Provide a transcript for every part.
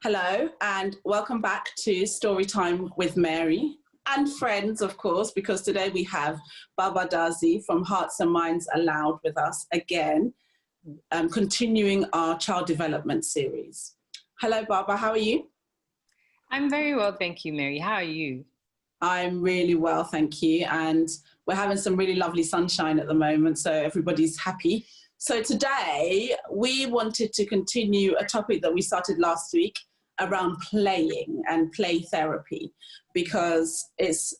Hello, and welcome back to Storytime with Mary and friends, of course, because today we have Baaba Dadzie from Hearts and Minds Aloud with us again, continuing our child development series. Hello, Baaba, how are you? I'm very well, thank you, Mary. How are you? I'm really well, thank you. And we're having some really lovely sunshine at the moment, so everybody's happy. So today we wanted to continue a topic that we started last week around playing and play therapy, because it's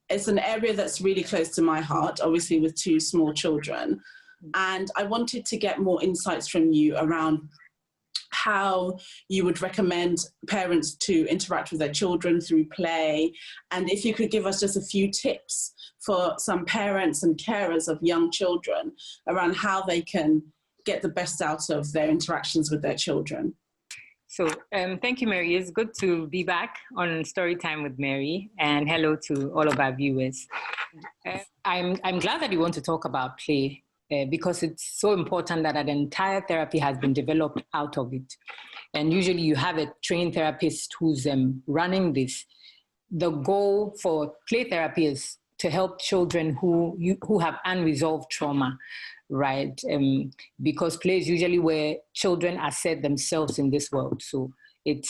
an area that's really close to my heart, obviously with two small children. And I wanted to get more insights from you around how you would recommend parents to interact with their children through play. And if you could give us just a few tips for some parents and carers of young children around how they can get the best out of their interactions with their children. So thank you, Mary. It's good to be back on Storytime with Mary, and hello to all of our viewers. I'm glad that you want to talk about play because it's so important that an entire therapy has been developed out of it. And usually you have a trained therapist who's running this. The goal for play therapy is to help children who have unresolved trauma, right? Because play is usually where children assert themselves in this world. So it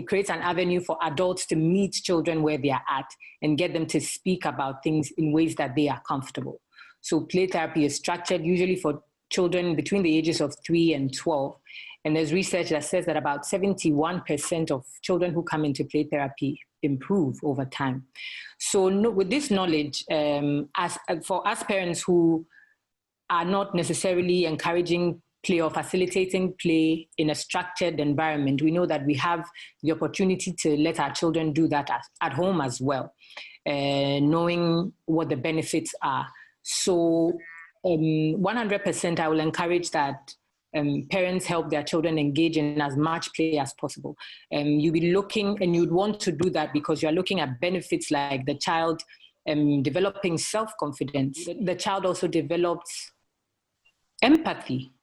creates an avenue for adults to meet children where they are at and get them to speak about things in ways that they are comfortable. So play therapy is structured usually for children between the ages of 3 and 12. And there's research that says that about 71% of children who come into play therapy improve over time. So with this knowledge, for us parents who are not necessarily encouraging play or facilitating play in a structured environment, we know that we have the opportunity to let our children do that at home as well, knowing what the benefits are. So 100% I will encourage that parents help their children engage in as much play as possible. You'll be looking, and you'd want to do that because you're looking at benefits like the child developing self-confidence. The child also develops empathy,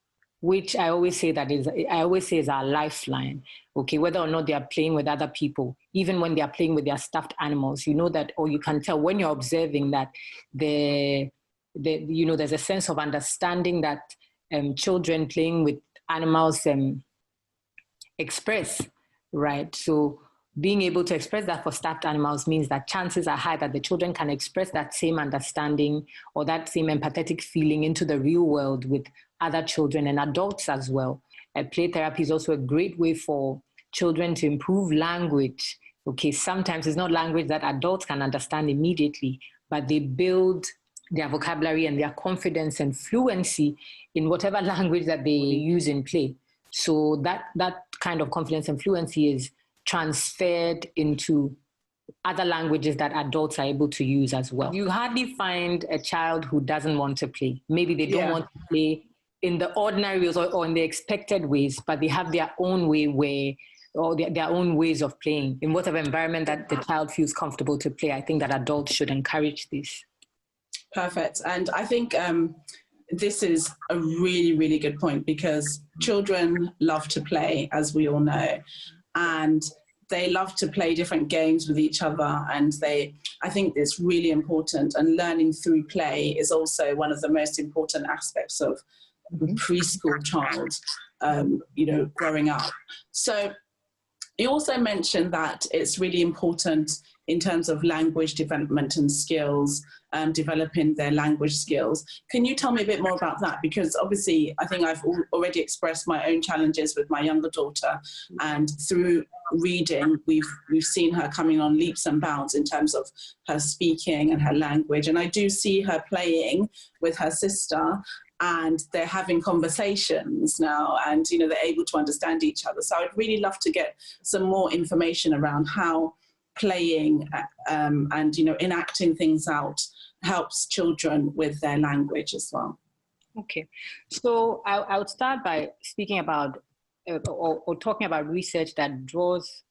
which I always say is our lifeline. Okay, whether or not they are playing with other people, even when they are playing with their stuffed animals, you know that, or you can tell when you're observing that there's a sense of understanding that children playing with animals express, right? So being able to express that for stuffed animals means that chances are high that the children can express that same understanding or that same empathetic feeling into the real world with other children and adults as well. Play therapy is also a great way for children to improve language. Okay, sometimes it's not language that adults can understand immediately, but they build their vocabulary and their confidence and fluency in whatever language that they use in play. So that kind of confidence and fluency is transferred into other languages that adults are able to use as well. You hardly find a child who doesn't want to play. Maybe they don't want to play in the ordinary ways or in the expected ways, but they have their own way or their own ways of playing in whatever environment that the child feels comfortable to play. I think that adults should encourage this. Perfect. And I think this is a really, really good point, because children love to play, as we all know, and they love to play different games with each other. And I think it's really important, and learning through play is also one of the most important aspects of preschool child, growing up. So you also mentioned that it's really important in terms of language development and skills, developing their language skills. Can you tell me a bit more about that? Because obviously I think I've already expressed my own challenges with my younger daughter, and through reading, we've seen her coming on leaps and bounds in terms of her speaking and her language. And I do see her playing with her sister, and they're having conversations now, and they're able to understand each other. So I'd really love to get some more information around how playing and enacting things out helps children with their language as well. Okay, so I would start by speaking about or talking about research that draws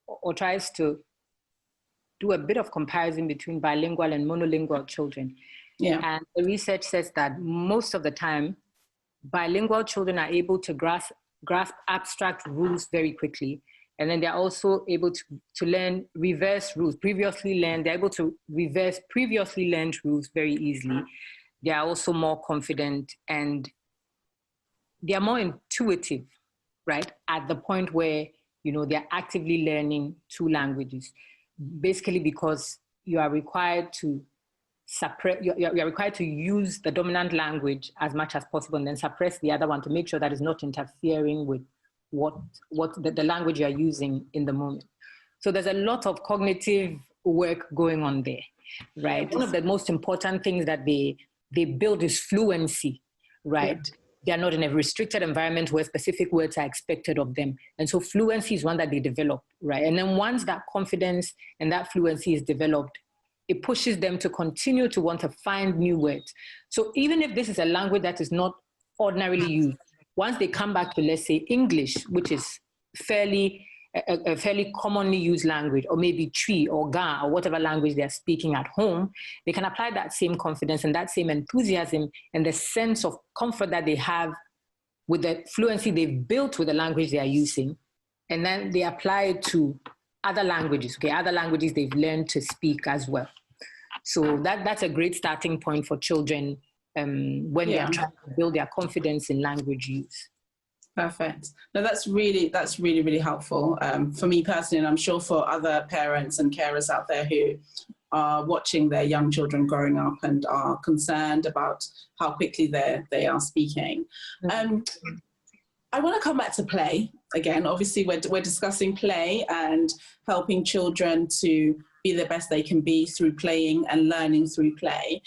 or tries to do a bit of comparison between bilingual and monolingual children. Yeah. And the research says that most of the time, bilingual children are able to grasp abstract rules very quickly And then they're also able to learn reverse rules. They're able to reverse previously learned rules very easily. They are also more confident and they are more intuitive, right? At the point where, they're actively learning two languages, basically because you are required to you're required to use the dominant language as much as possible and then suppress the other one to make sure that it's not interfering with what the language you're using in the moment. So there's a lot of cognitive work going on there, right? One of the most important things that they build is fluency, right? Yeah. They're not in a restricted environment where specific words are expected of them. And so fluency is one that they develop, right? And then once that confidence and that fluency is developed, it pushes them to continue to want to find new words. So even if this is a language that is not ordinarily used, once they come back to, let's say, English, which is a fairly commonly used language, or maybe Twi or Ga or whatever language they're speaking at home, they can apply that same confidence and that same enthusiasm and the sense of comfort that they have with the fluency they've built with the language they are using. And then they apply it to other languages, other languages they've learned to speak as well. So that's a great starting point for children when they're trying to build their confidence in language use. Perfect. No, that's really, really helpful for me personally, and I'm sure for other parents and carers out there who are watching their young children growing up and are concerned about how quickly they are speaking. I want to come back to play again. Obviously, we're discussing play and helping children to be the best they can be through playing and learning through play.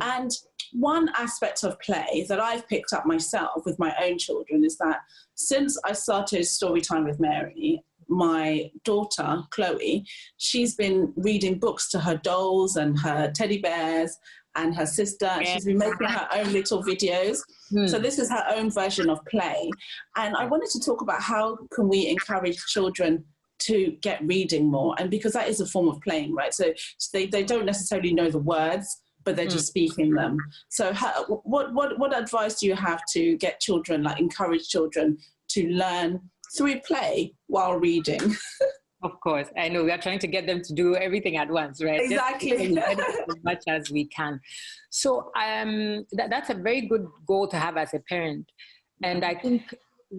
And one aspect of play that I've picked up myself with my own children is that since I started Storytime with Mary, my daughter, Chloe, she's been reading books to her dolls and her teddy bears and her sister, and she's been making her own little videos. So this is her own version of play. And I wanted to talk about how can we encourage children to get reading more, and because that is a form of playing, right? So they don't necessarily know the words, but they're just speaking them. So what advice do you have to get children, like encourage children to learn through play while reading? Of course, I know we are trying to get them to do everything at once, right? Exactly. As much as we can. So that's a very good goal to have as a parent. And I think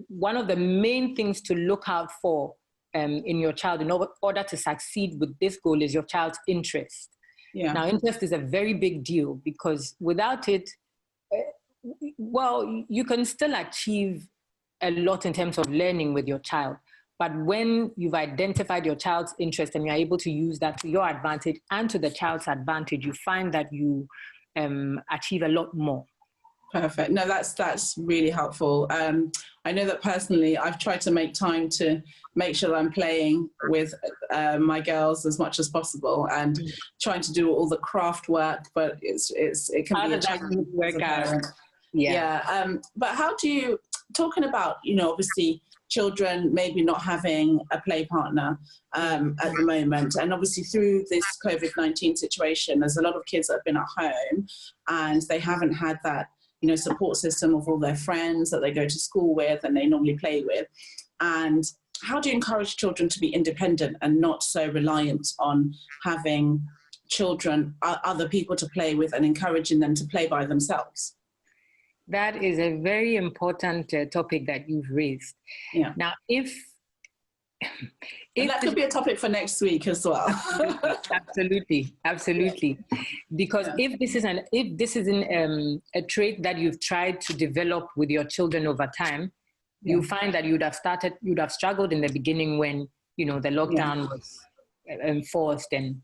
one of the main things to look out for in your child in order to succeed with this goal is your child's interest. Yeah. Now, interest is a very big deal because without it, you can still achieve a lot in terms of learning with your child. But when you've identified your child's interest and you're able to use that to your advantage and to the child's advantage, you find that you achieve a lot more. Perfect. No, that's really helpful. I know that personally, I've tried to make time to make sure that I'm playing with my girls as much as possible and trying to do all the craft work, but it can be a challenge. But how do you, talking about, obviously children maybe not having a play partner at the moment, and obviously through this COVID-19 situation, there's a lot of kids that have been at home and they haven't had that support system of all their friends that they go to school with and they normally play with. And how do you encourage children to be independent and not so reliant on having children, other people to play with, and encouraging them to play by themselves? That is a very important topic that you've raised. Yeah. Now, if that could be a topic for next week as well. Absolutely. Because if this isn't a trait that you've tried to develop with your children over time, you find that you'd have struggled in the beginning when the lockdown was enforced and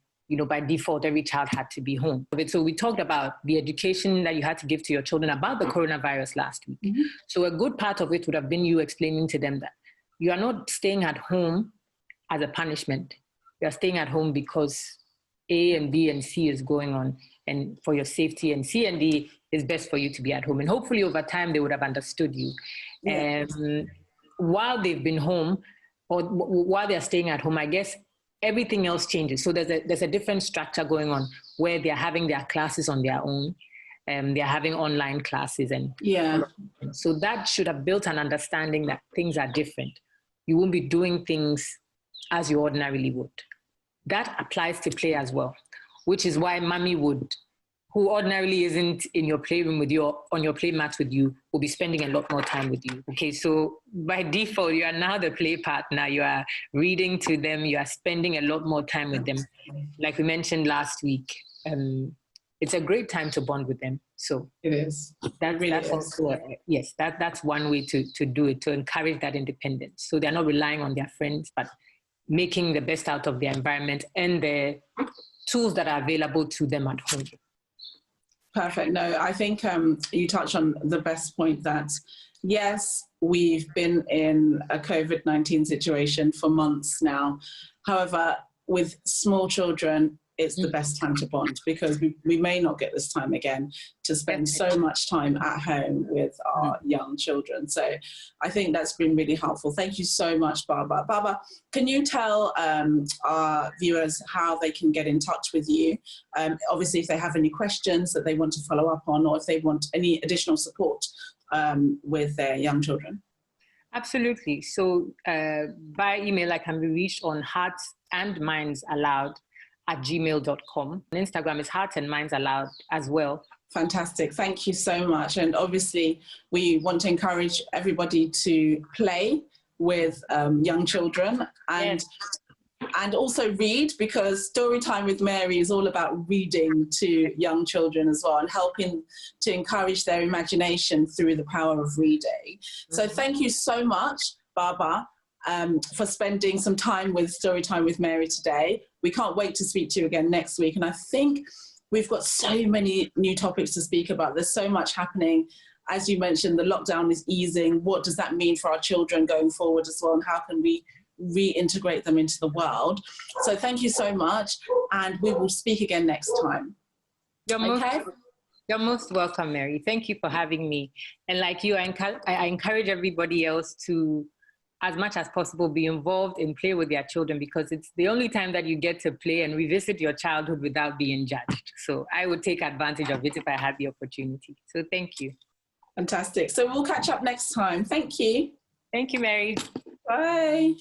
by default every child had to be home. So we talked about the education that you had to give to your children about the coronavirus last week. Mm-hmm. So a good part of it would have been you explaining to them that you are not staying at home as a punishment. You are staying at home because A and B and C is going on and for your safety, and C and D is best for you to be at home. And hopefully over time they would have understood you. Yeah. While they've been home or while they're staying at home, I guess everything else changes. So there's a different structure going on where they're having their classes on their own. They're having online classes. So that should have built an understanding that things are different. You won't be doing things as you ordinarily would. That applies to play as well, which is why mommy would, who ordinarily isn't in your playroom with you, on your play mat with you, will be spending a lot more time with you. Okay, so by default, you are now the play partner. You are reading to them. You are spending a lot more time with them. Like we mentioned last week, it's a great time to bond with them. So it is. That's also, yes, that's one way to do it, to encourage that independence. So they're not relying on their friends, but making the best out of their environment and the tools that are available to them at home. Perfect. No, I think you touched on the best point that, yes, we've been in a COVID-19 situation for months now. However, with small children, it's the best time to bond because we may not get this time again to spend so much time at home with our young children. So I think that's been really helpful. Thank you so much, Baaba. Baaba, can you tell our viewers how they can get in touch with you? Obviously, if they have any questions that they want to follow up on, or if they want any additional support with their young children. Absolutely. So by email, I can be reached on heartsandmindsaloud@gmail.com. On Instagram is Hearts and Minds Aloud as well. Fantastic. Thank you so much. And obviously, we want to encourage everybody to play with young children and also read, because Storytime with Mary is all about reading to young children as well and helping to encourage their imagination through the power of reading. So thank you so much, Baaba, for spending some time with Storytime with Mary today. We can't wait to speak to you again next week. And I think we've got so many new topics to speak about. There's so much happening. As you mentioned, the lockdown is easing. What does that mean for our children going forward as well? And how can we reintegrate them into the world? So thank you so much. And we will speak again next time. You're most welcome, Mary. Thank you for having me. And like you, I encourage everybody else to, as much as possible, be involved in play with their children, because it's the only time that you get to play and revisit your childhood without being judged. So I would take advantage of it if I had the opportunity. So thank you. Fantastic. So we'll catch up next time. Thank you. Thank you, Mary. Bye.